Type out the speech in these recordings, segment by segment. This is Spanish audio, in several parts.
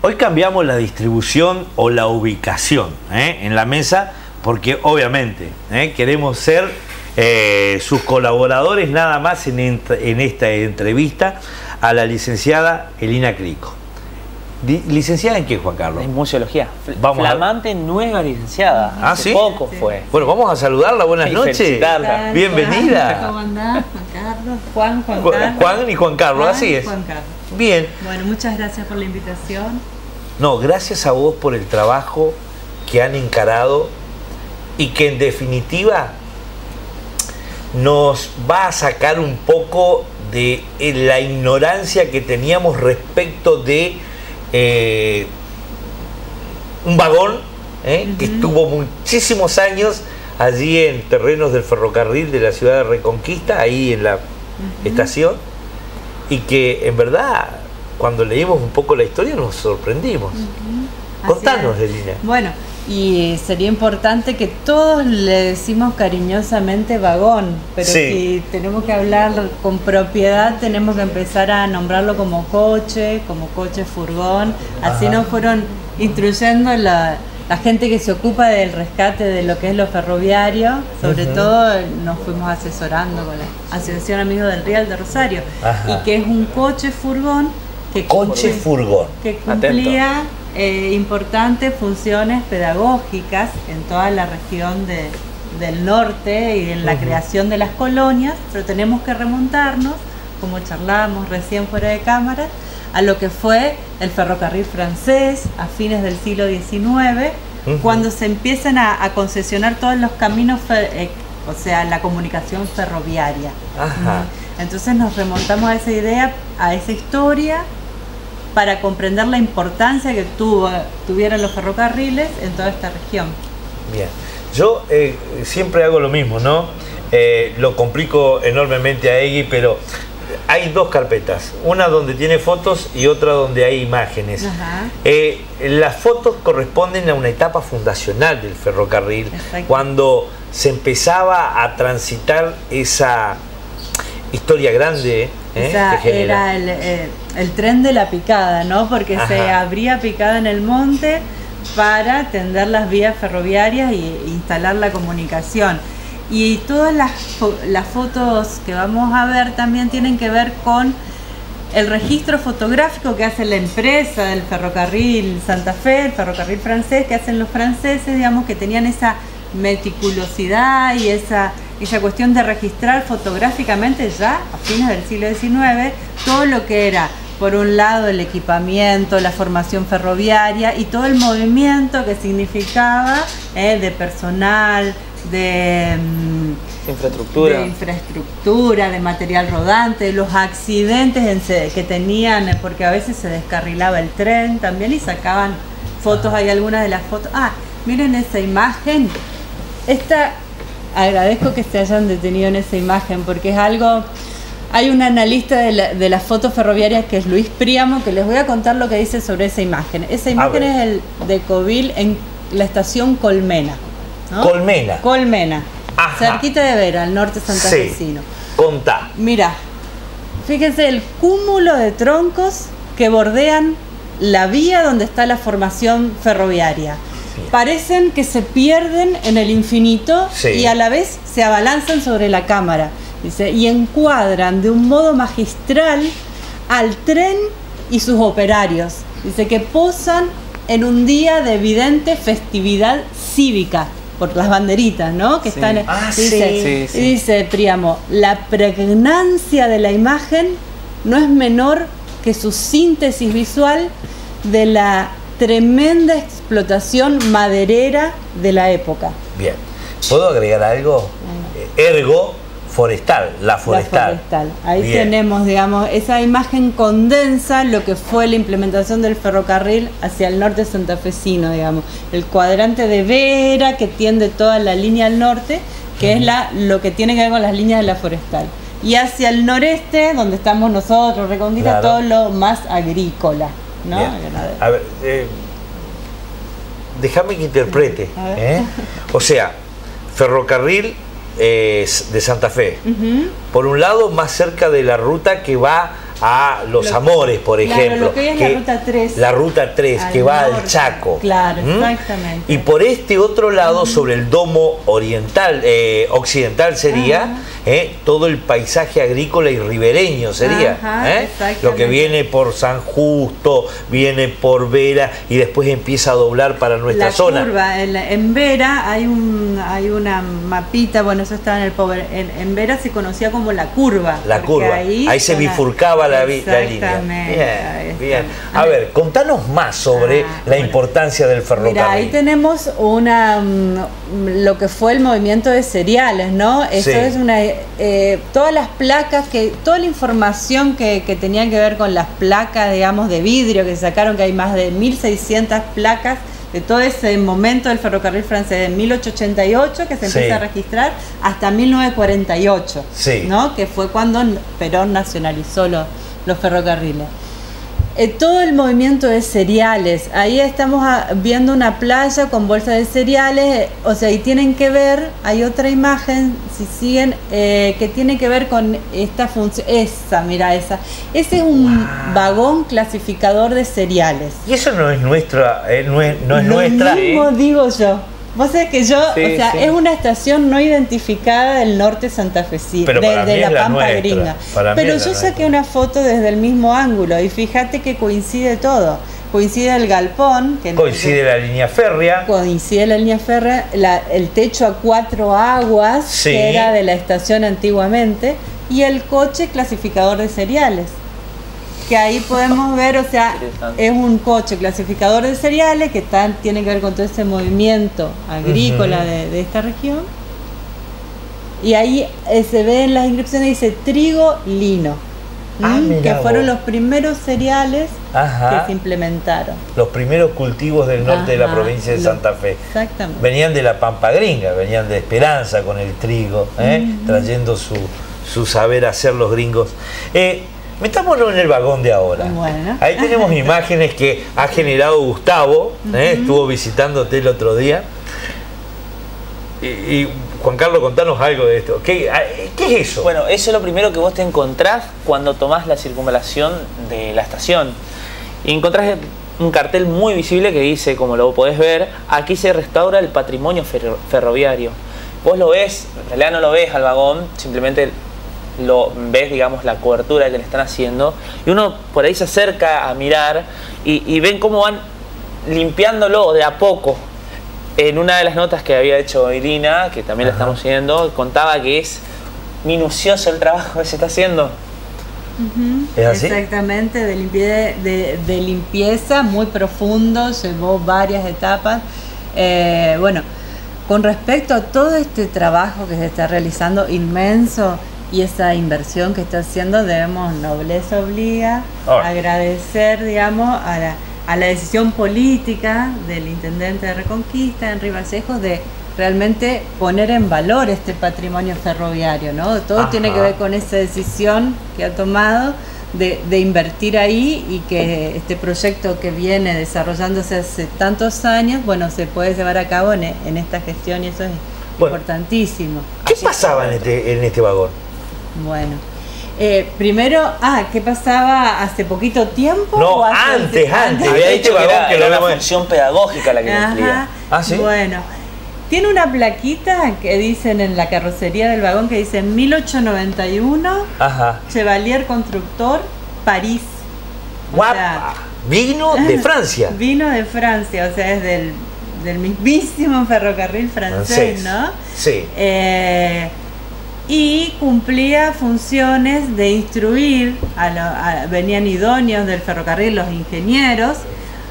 Hoy cambiamos la distribución o la ubicación en la mesa porque obviamente queremos ser sus colaboradores nada más en esta entrevista a la licenciada Elina Crico. ¿Licenciada en qué, Juan Carlos? En museología. Flamante nueva licenciada. Hace ¿sí? Poco fue. Bueno, vamos a saludarla. Buenas noches. Felicitarla. Bienvenida. ¿Cómo andás? Juan Carlos. Juan Carlos. Juan y Juan Carlos, así es. Juan Carlos. Bien. Bueno, muchas gracias por la invitación. No, gracias a vos por el trabajo que han encarado y que en definitiva nos va a sacar un poco de la ignorancia que teníamos respecto de un vagón que estuvo muchísimos años allí en terrenos del ferrocarril de la ciudad de Reconquista, ahí en la estación, y que en verdad cuando leímos un poco la historia nos sorprendimos. Contanos, Elina. Bueno, y sería importante que todos le decimos cariñosamente vagón, pero si tenemos que hablar con propiedad tenemos que empezar a nombrarlo como coche furgón. Así nos fueron instruyendo la gente que se ocupa del rescate de lo que es lo ferroviario. Sobre todo nos fuimos asesorando con la Asociación Amigos del Rial de Rosario, y que es un coche furgón que cumplía importantes funciones pedagógicas en toda la región del norte y en la creación de las colonias, pero tenemos que remontarnos, como charlábamos recién fuera de cámara, a lo que fue el ferrocarril francés a fines del siglo XIX, cuando se empiezan a concesionar todos los caminos, o sea, la comunicación ferroviaria. Entonces nos remontamos a esa idea, a esa historia, para comprender la importancia que tuvieron los ferrocarriles en toda esta región. Bien, yo siempre hago lo mismo, ¿no? Lo complico enormemente a Egui, pero hay dos carpetas, una donde tiene fotos y otra donde hay imágenes. Las fotos corresponden a una etapa fundacional del ferrocarril, cuando se empezaba a transitar esa historia grande. Era el tren de la picada, ¿no? Porque se abría picada en el monte para tender las vías ferroviarias e instalar la comunicación. Y todas las fotos que vamos a ver también tienen que ver con el registro fotográfico que hace la empresa del ferrocarril Santa Fe, el ferrocarril francés, que hacen los franceses, digamos, que tenían esa meticulosidad y esa cuestión de registrar fotográficamente ya a fines del siglo XIX todo lo que era, por un lado, el equipamiento, la formación ferroviaria y todo el movimiento que significaba de personal, de infraestructura, de material rodante, los accidentes que tenían, porque a veces se descarrilaba el tren también y sacaban fotos. Hay algunas de las fotos. Miren esa imagen. Agradezco que se hayan detenido en esa imagen porque es algo... Hay un analista de las fotos ferroviarias que es Luis Príamo, que les voy a contar lo que dice sobre esa imagen. Esa imagen es el de Covil en la estación Colmena, ¿no? Colmena. Cerquita de Vera, al norte santafesino. Contá. Mira, fíjense el cúmulo de troncos que bordean la vía donde está la formación ferroviaria. Parecen que se pierden en el infinito y a la vez se abalanzan sobre la cámara. Dice, y encuadran de un modo magistral al tren y sus operarios. Dice que posan en un día de evidente festividad cívica por las banderitas, ¿no? Que están. Dice Príamo, la pregnancia de la imagen no es menor que su síntesis visual de la tremenda explotación maderera de la época. Bien, ¿puedo agregar algo? Ergo forestal, la forestal. Ahí tenemos, digamos, esa imagen condensa lo que fue la implementación del ferrocarril hacia el norte santafesino, digamos. El cuadrante de Vera que tiende toda la línea al norte, que es lo que tiene que ver con las líneas de la forestal. Y hacia el noreste, donde estamos nosotros, Reconquista, todo lo más agrícola, ¿no? A ver, déjame que interprete. O sea, ferrocarril de Santa Fe. Por un lado, más cerca de la ruta que va a Los Amores, por ejemplo. Lo que es la Ruta 3. La Ruta 3, que va al Chaco. Claro, exactamente. Y por este otro lado, sobre el domo oriental, occidental sería, todo el paisaje agrícola y ribereño sería. Lo que viene por San Justo, viene por Vera y después empieza a doblar para nuestra zona. Curva, en Vera hay una mapita, bueno, eso estaba en el Power. En Vera se conocía como la curva. La curva. Ahí se bifurcaba la línea. Bien. A ver, contanos más sobre la importancia del ferrocarril. Mira, ahí tenemos lo que fue el movimiento de cereales, ¿no? Eso es todas las placas, toda la información que tenía que ver con las placas, digamos, de vidrio que sacaron, que hay más de 1.600 placas de todo ese momento del ferrocarril francés, de 1888 que se empieza a registrar hasta 1948, ¿no? Que fue cuando Perón nacionalizó los ferrocarriles. Todo el movimiento de cereales, ahí estamos viendo una playa con bolsas de cereales, o sea, y tienen que ver, hay otra imagen, si siguen, que tiene que ver con esta función, ese es un vagón clasificador de cereales. Y eso no es nuestra, no es nuestra. Lo mismo digo yo. Vos sabés que es una estación no identificada del norte santafesino, de la Pampa Gringa. Pero yo saqué una foto desde el mismo ángulo y fíjate que coincide todo. Coincide el galpón. Coincide la línea férrea. Coincide la línea férrea, el techo a 4 aguas, que era de la estación antiguamente, y el coche clasificador de cereales. Que ahí podemos ver, o sea, es un coche clasificador de cereales que tiene que ver con todo ese movimiento agrícola de esta región. Y ahí se ve en las inscripciones, dice trigo, lino, que fueron los primeros cereales que se implementaron. Los primeros cultivos del norte de la provincia de Santa Fe. Exactamente. Venían de la Pampa Gringa, venían de Esperanza con el trigo, trayendo su saber hacer los gringos. Metámonos en el vagón de ahora. Bueno. Ahí tenemos imágenes que ha generado Gustavo, estuvo visitándote el otro día. Y Juan Carlos, contanos algo de esto. ¿Qué es eso? Bueno, eso es lo primero que vos te encontrás cuando tomás la circunvalación de la estación. Y encontrás un cartel muy visible que dice, como lo podés ver, aquí se restaura el patrimonio ferroviario. Vos lo ves, en realidad no lo ves al vagón, simplemente lo ves, digamos, la cobertura que le están haciendo, y uno por ahí se acerca a mirar y ven cómo van limpiándolo de a poco. En una de las notas que había hecho Irina, que también la estamos siguiendo, contaba que es minucioso el trabajo que se está haciendo. ¿Es así? Exactamente, de limpieza muy profundo, llevó varias etapas. Bueno, con respecto a todo este trabajo que se está realizando inmenso, y esa inversión que está haciendo, debemos, nobleza obliga, agradecer, digamos, a la decisión política del intendente de Reconquista, Henry Vallejo, de realmente poner en valor este patrimonio ferroviario, ¿no? Todo tiene que ver con esa decisión que ha tomado de invertir ahí, y que este proyecto que viene desarrollándose hace tantos años, bueno, se puede llevar a cabo en esta gestión, y eso es importantísimo. ¿Qué pasaba en este vagón? Bueno, primero, ¿qué pasaba hace poquito tiempo? No, antes. Había dicho que era una función pedagógica la que cumplía. ¿Sí? Bueno, tiene una plaquita que dicen en la carrocería del vagón, que dice 1891, Chevalier Constructor, París. ¡Guapa! Vino de Francia. Vino de Francia, o sea, es del mismísimo ferrocarril francés, ¿no? Sí. Y cumplía funciones de instruir, venían idóneos del ferrocarril, los ingenieros,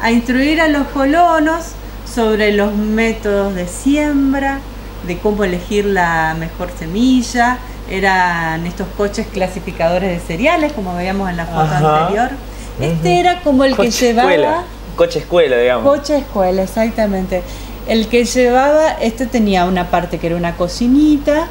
a instruir a los colonos sobre los métodos de siembra, de cómo elegir la mejor semilla. Eran estos coches clasificadores de cereales, como veíamos en la foto anterior. Este era como el que llevaba... Coche escuela, digamos. Coche escuela, exactamente. El que llevaba, este tenía una parte que era una cocinita,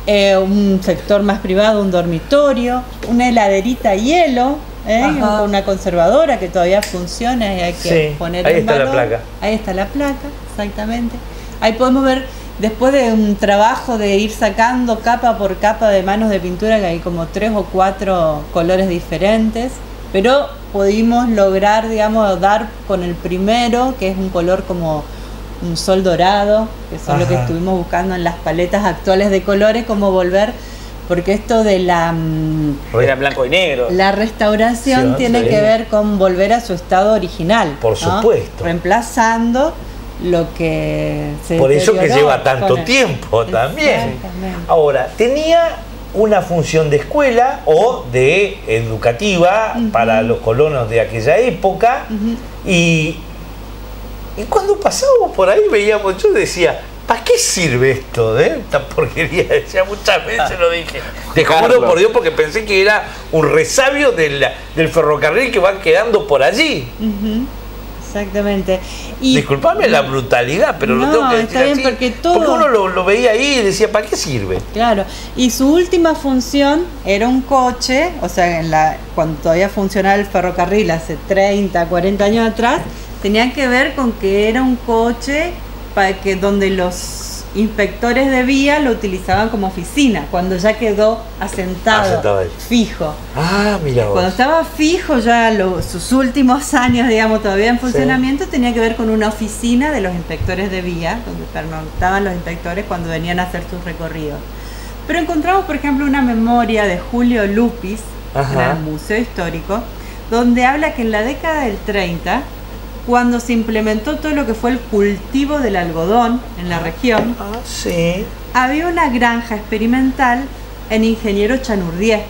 un sector más privado, un dormitorio, una heladerita a hielo, una conservadora que todavía funciona y hay que poner ahí en está valor. la placa. Ahí está la placa, exactamente. Ahí podemos ver después de un trabajo de ir sacando capa por capa de manos de pintura, que hay como 3 o 4 colores diferentes, pero pudimos lograr, digamos, dar con el primero, que es un color como un sol dorado, que son lo que estuvimos buscando en las paletas actuales de colores, como volver, porque esto de la era blanco y negro. La restauración tiene que ver con volver a su estado original. Por supuesto. Reemplazando lo que se por eso que lleva tanto el tiempo también. Ahora, tenía una función de escuela o de educativa para los colonos de aquella época y cuando pasábamos por ahí veíamos, yo decía, ¿para qué sirve esto? Esta porquería, decía muchas veces, lo dije. Te juro por Dios, porque pensé que era un resabio del ferrocarril que va quedando por allí. Exactamente. Y disculpame la brutalidad, pero no, lo tengo que decir está bien, así, porque uno lo veía ahí y decía, ¿para qué sirve? Claro, y su última función era un coche, o sea, cuando todavía funcionaba el ferrocarril hace 30, 40 años atrás, tenía que ver con que era un coche para que donde los inspectores de vía lo utilizaban como oficina, cuando ya quedó asentado fijo. Ah, mira vos. Cuando estaba fijo ya sus últimos años, digamos, todavía en funcionamiento, tenía que ver con una oficina de los inspectores de vía, donde pernoctaban los inspectores cuando venían a hacer sus recorridos. Pero encontramos, por ejemplo, una memoria de Julio Lupis en el Museo Histórico, donde habla que en la década del 30, cuando se implementó todo lo que fue el cultivo del algodón en la región, había una granja experimental en Ingeniero Chanurdié.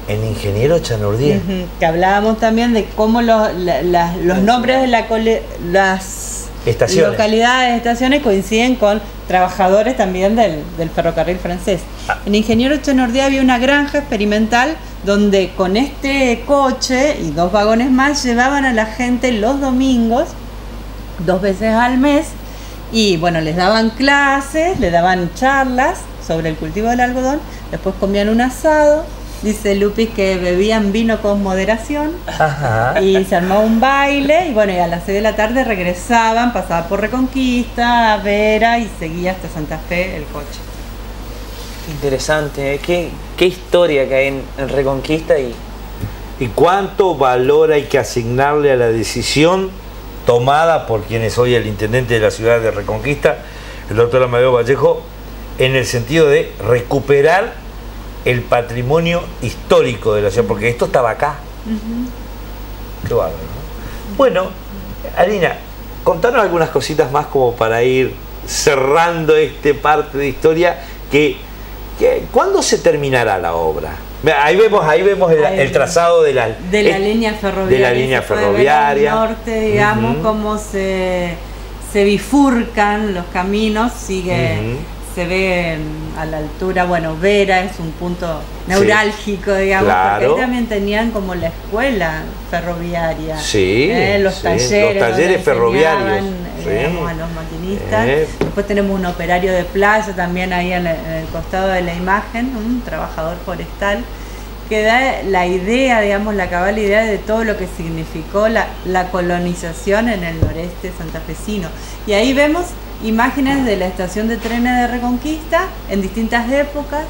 En Ingeniero Chanurdié. Que hablábamos también de cómo los nombres de las estaciones, localidades, estaciones coinciden con trabajadores también del ferrocarril francés. En Ingeniero Chanurdié había una granja experimental donde con este coche y 2 vagones más llevaban a la gente los domingos 2 veces al mes y bueno, les daban clases, les daban charlas sobre el cultivo del algodón, después comían un asado. Dice Lupis que bebían vino con moderación y se armó un baile y bueno, y a las 6 de la tarde regresaban, pasaban por Reconquista, Vera y seguía hasta Santa Fe el coche. Interesante, qué historia que hay en Reconquista y cuánto valor hay que asignarle a la decisión tomada por quien es hoy el intendente de la ciudad de Reconquista, el doctor Amadeo Vallejo, en el sentido de recuperar el patrimonio histórico de la ciudad, porque esto estaba acá. Qué bárbaro, ¿no? Bueno, Alina, contanos algunas cositas más como para ir cerrando este parte de historia. ¿Cuándo se terminará la obra? Ahí vemos el trazado de la línea ferroviaria. De la línea ferroviaria. Al norte, digamos, cómo se bifurcan los caminos, se ve a la altura, bueno, Vera es un punto neurálgico, digamos, porque ahí también tenían como la escuela ferroviaria, los talleres ferroviarios, digamos, a los maquinistas. Después tenemos un operario de playa también ahí en el costado de la imagen, un trabajador forestal, que da la idea, digamos, la cabal idea de todo lo que significó la colonización en el noreste santafesino. Y ahí vemos imágenes de la estación de trenes de Reconquista en distintas épocas.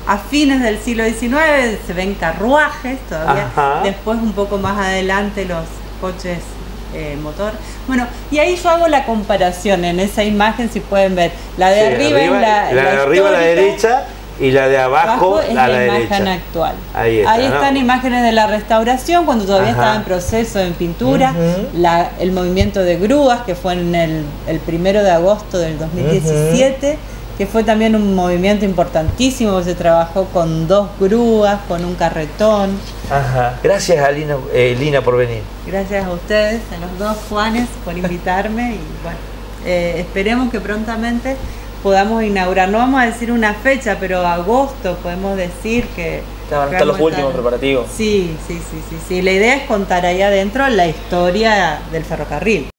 A fines del siglo XIX se ven carruajes todavía, después un poco más adelante los coches motor. Bueno, y ahí yo hago la comparación en esa imagen, si pueden ver. La de arriba es la de arriba a la derecha y la de abajo es a la la derecha. imagen actual. Ahí están imágenes de la restauración cuando todavía estaba en proceso en pintura, el movimiento de grúas que fue en el 1 de agosto del 2017, que fue también un movimiento importantísimo, se trabajó con 2 grúas, con un carretón. Gracias Lina por venir. Gracias a ustedes, a los 2 Juanes, por invitarme y bueno, esperemos que prontamente podamos inaugurar, no vamos a decir una fecha, pero agosto podemos decir que están los últimos preparativos. Sí, la idea es contar ahí adentro la historia del ferrocarril.